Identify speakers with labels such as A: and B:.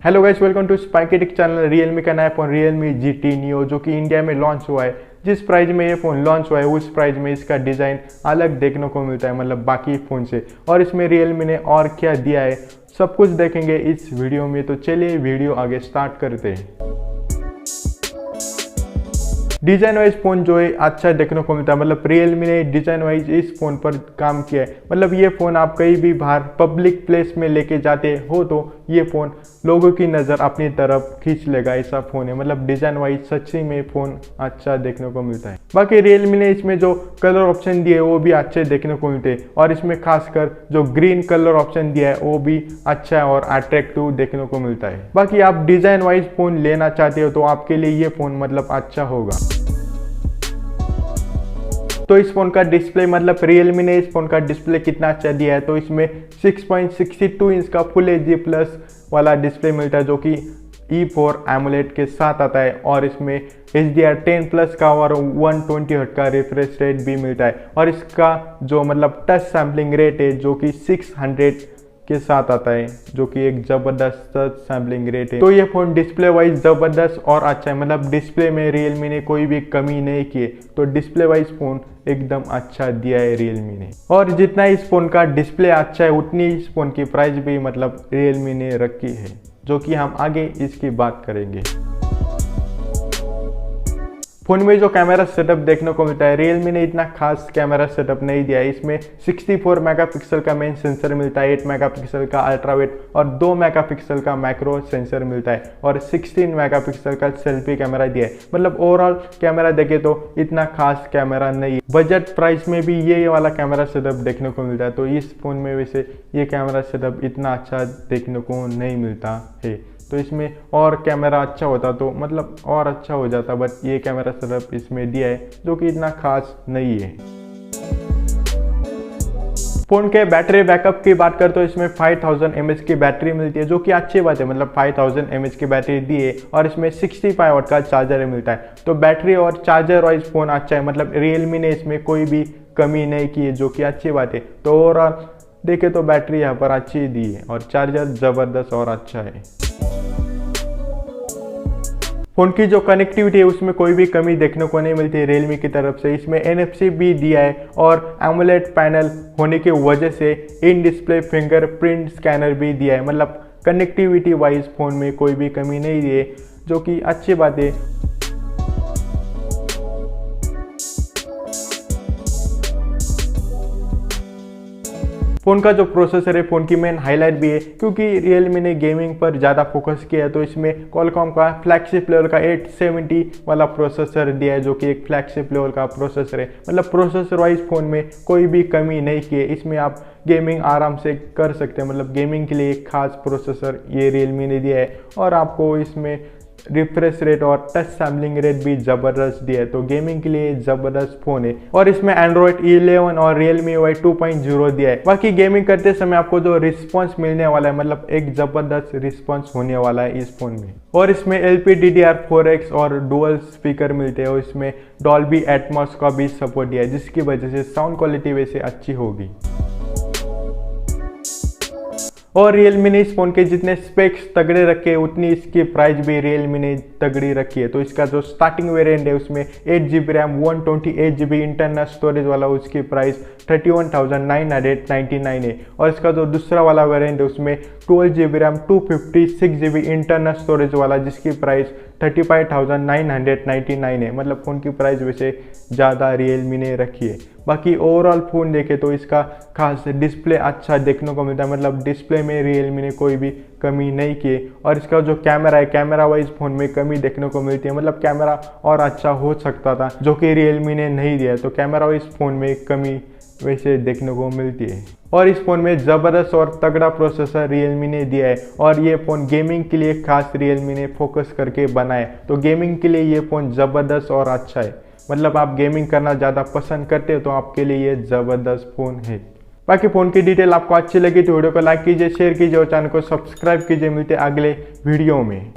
A: Hello guys, welcome to स्पाइकेटिक channel. Realme का नया फोन Realme GT Neo जो कि इंडिया में लॉन्च हुआ है। जिस प्राइस में ये फ़ोन लॉन्च हुआ है उस प्राइस में इसका डिज़ाइन अलग देखने को मिलता है, मतलब बाकी फ़ोन से। और इसमें Realme ने और क्या दिया है सब कुछ देखेंगे इस वीडियो में। तो चलिए वीडियो आगे स्टार्ट करते हैं। डिज़ाइन वाइज फ़ोन जो है अच्छा देखने को मिलता है, मतलब Realme ने डिज़ाइन वाइज इस फ़ोन पर काम किया है। मतलब ये फ़ोन आप कहीं भी बाहर पब्लिक प्लेस में लेके जाते हो तो ये फ़ोन लोगों की नज़र अपनी तरफ खींच लेगा, ऐसा फ़ोन है। मतलब डिज़ाइन वाइज सच्ची में फ़ोन अच्छा देखने को मिलता है। बाकी Realme ने इसमें जो कलर ऑप्शन दिए वो भी अच्छे देखने को मिलते हैं, और इसमें खासकर जो ग्रीन कलर ऑप्शन दिया है वो भी अच्छा है और अट्रैक्टिव देखने को मिलता है। बाकी आप डिज़ाइन वाइज फ़ोन लेना चाहते हो तो आपके लिए ये फ़ोन मतलब अच्छा होगा। तो इस फोन का डिस्प्ले, मतलब Realme ने इस फोन का डिस्प्ले कितना अच्छा दिया है, तो इसमें 6.62 इंच का फुल HD प्लस वाला डिस्प्ले मिलता है जो कि E4 AMOLED के साथ आता है। और इसमें HDR10 प्लस का और 120 हर्ट्ज का रिफ्रेश रेट भी मिलता है। और इसका जो मतलब टच सैम्पलिंग रेट है जो कि 600 के साथ आता है, जो कि एक ज़बरदस्त सैम्पलिंग रेट है। तो ये फ़ोन डिस्प्ले वाइज ज़बरदस्त और अच्छा है, मतलब डिस्प्ले में Realme ने कोई भी कमी नहीं की है। तो डिस्प्ले वाइज फ़ोन एकदम अच्छा दिया है Realme ने। और जितना इस फ़ोन का डिस्प्ले अच्छा है उतनी इस फ़ोन की प्राइस भी मतलब Realme ने रखी है, जो कि हम आगे इसकी बात करेंगे। फ़ोन में जो कैमरा सेटअप देखने को मिलता है, Realme ने इतना खास कैमरा सेटअप नहीं दिया है। इसमें 64 मेगापिक्सल का मेन सेंसर मिलता है, 8 मेगापिक्सल का अल्ट्रावाइड और 2 मेगापिक्सल का मैक्रो सेंसर मिलता है, और 16 मेगापिक्सल का सेल्फी कैमरा दिया है। मतलब ओवरऑल कैमरा देखे तो इतना खास कैमरा नहीं है। बजट प्राइस में भी ये वाला कैमरा सेटअप देखने को मिलता है। तो इस फ़ोन में वैसे ये कैमरा सेटअप इतना अच्छा देखने को नहीं मिलता है। तो इसमें और कैमरा अच्छा होता तो मतलब और अच्छा हो जाता, बट ये कैमरा सेटअप इसमें दिया है जो कि इतना खास नहीं है। फ़ोन के बैटरी बैकअप की बात करते तो इसमें 5000 mAh की बैटरी मिलती है, जो कि अच्छी बात है। मतलब 5000 mAh की बैटरी दी है और इसमें 65 वाट का चार्जर मिलता है। तो बैटरी और चार्जर वाइज फ़ोन अच्छा है, मतलब Realme ने इसमें कोई भी कमी नहीं की है, जो कि अच्छी बात है। तो ओवरऑल देखे तो बैटरी यहाँ पर अच्छी दी है और चार्जर ज़बरदस्त और अच्छा है। फ़ोन की जो कनेक्टिविटी है उसमें कोई भी कमी देखने को नहीं मिलती है Realme की तरफ से। इसमें NFC भी दिया है और AMOLED पैनल होने की वजह से इन डिस्प्ले फिंगरप्रिंट स्कैनर भी दिया है। मतलब कनेक्टिविटी वाइज फ़ोन में कोई भी कमी नहीं दी है, जो कि अच्छी बात है। फ़ोन का जो प्रोसेसर है फ़ोन की मेन हाईलाइट भी है, क्योंकि Realme ने गेमिंग पर ज़्यादा फोकस किया है। तो इसमें Qualcomm का फ्लैगशिप लेवल का 870 वाला प्रोसेसर दिया है, जो कि एक फ्लैगशिप लेवल का प्रोसेसर है। मतलब प्रोसेसर वाइज फ़ोन में कोई भी कमी नहीं की है। इसमें आप गेमिंग आराम से कर सकते हैं। मतलब गेमिंग के लिए एक खास प्रोसेसर ये Realme ने दिया है, और आपको इसमें रिफ्रेश रेट और टच सैम्पलिंग रेट भी ज़बरदस्त दिया है। तो गेमिंग के लिए ज़बरदस्त फ़ोन है। और इसमें Android 11 और Realme UI 2.0 दिया है। बाकी गेमिंग करते समय आपको जो रिस्पॉन्स मिलने वाला है, मतलब एक ज़बरदस्त रिस्पॉन्स होने वाला है इस फ़ोन में। और इसमें LPDDR4X और डुअल स्पीकर मिलते हैं, और इसमें डॉल्बी एटमॉस का भी सपोर्ट दिया है, जिसकी वजह से साउंड क्वालिटी वैसे अच्छी होगी। और Realme ने इस फ़ोन के जितने स्पेक्स तगड़े रखे उतनी इसकी प्राइस भी Realme ने तगड़ी रखी है। तो इसका जो स्टार्टिंग वेरिएंट है उसमें 8GB RAM 128GB internal storage वाला, उसकी प्राइस 31,999 है। और इसका जो दूसरा वाला वेरिएंट है उसमें 12GB RAM 256GB internal storage वाला, जिसकी प्राइस 35,999 है। मतलब फ़ोन की प्राइस वैसे ज़्यादा Realme ने रखी है। बाकी ओवरऑल फ़ोन देखे तो इसका खास डिस्प्ले अच्छा देखने को मिलता है। मतलब डिस्प्ले में Realme ने कोई भी कमी नहीं की। और इसका जो कैमरा है, कैमरा वाइज फ़ोन में कमी देखने को मिलती है। मतलब कैमरा और अच्छा हो सकता था, जो कि Realme ने नहीं दिया है। तो कैमरा वाइज फ़ोन में कमी वैसे देखने को मिलती है। और इस फ़ोन में ज़बरदस्त और तगड़ा प्रोसेसर Realme ने दिया है, और ये फ़ोन गेमिंग के लिए खास Realme ने फोकस करके बनाया है। तो गेमिंग के लिए ये फ़ोन ज़बरदस्त और अच्छा है। मतलब आप गेमिंग करना ज़्यादा पसंद करते हो तो आपके लिए ये ज़बरदस्त फ़ोन है। बाकी फ़ोन की डिटेल आपको अच्छी लगी तो वीडियो को लाइक कीजिए, शेयर कीजिए और चैनल को सब्सक्राइब कीजिए। मिलते अगले वीडियो में।